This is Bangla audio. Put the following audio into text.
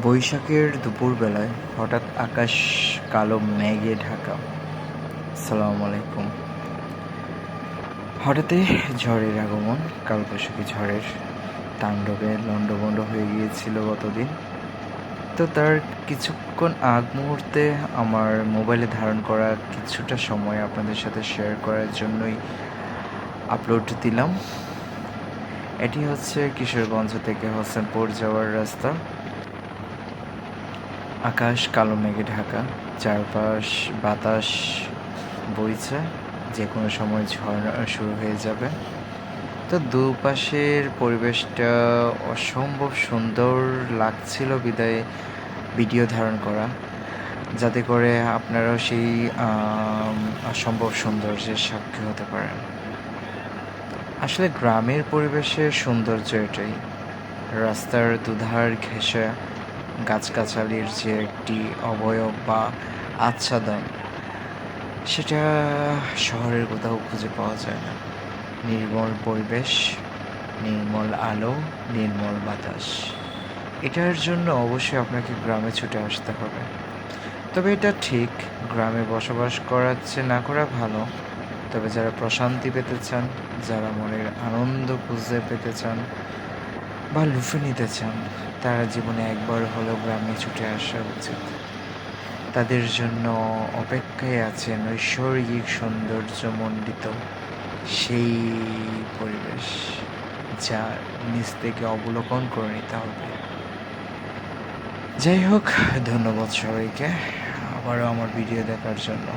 বৈশাখের দুপুরবেলায় হঠাৎ আকাশ কালো মেঘে ঢাকা। আসসালামু আলাইকুম। হঠাৎই ঝড়ের আগমন, কালবৈশাখী ঝড়ের তাণ্ডবে লণ্ডভণ্ড হয়ে গিয়েছিল গতদিন। তো তার কিছুক্ষণ আগ মুহূর্তে আমার মোবাইলে ধারণ করা কিছুটা সময় আপনাদের সাথে শেয়ার করার জন্যই আপলোড দিলাম। এটি হচ্ছে কিশোরগঞ্জ থেকে হোসেনপুর যাওয়ার রাস্তা। আকাশ কালো মেঘে ঢাকা, চারপাশ বাতাস বইছে, যে কোনো সময় ঝড় শুরু হয়ে যাবে। তো দুপাশের পরিবেশটা অসম্ভব সুন্দর লাগছিল বিদায় ভিডিও ধারণ করা, যাতে করে আপনারাও সেই অসম্ভব সৌন্দর্যের সাক্ষী হতে পারেন। আসলে গ্রামের পরিবেশের সৌন্দর্য এটাই। রাস্তার দুধার ঘেঁষে গাছগাছালির যে একটি অবয়ব বা আচ্ছাদন, সেটা শহরের কোথাও খুঁজে পাওয়া যায় না। নির্মল পরিবেশ, নির্মল আলো, নির্মল বাতাস, এটার জন্য অবশ্যই আপনাকে গ্রামে ছুটে আসতে হবে। তবে এটা ঠিক, গ্রামে বসবাস করার চেয়ে না করা ভালো। তবে যারা প্রশান্তি পেতে চান, যারা মনের আনন্দ খুঁজে পেতে চান বা লুফে নিতে চান, তারা জীবনে একবার হলেও গ্রামে ছুটে আসা উচিত। তাদের জন্য অপেক্ষায় আছে নৈসর্গিক সৌন্দর্যমণ্ডিত সেই পরিবেশ, যা নিজ থেকে অবলোকন করে নিতে হবে। যাই হোক, ধন্যবাদ সবাইকে আবারও আমার ভিডিও দেখার জন্য।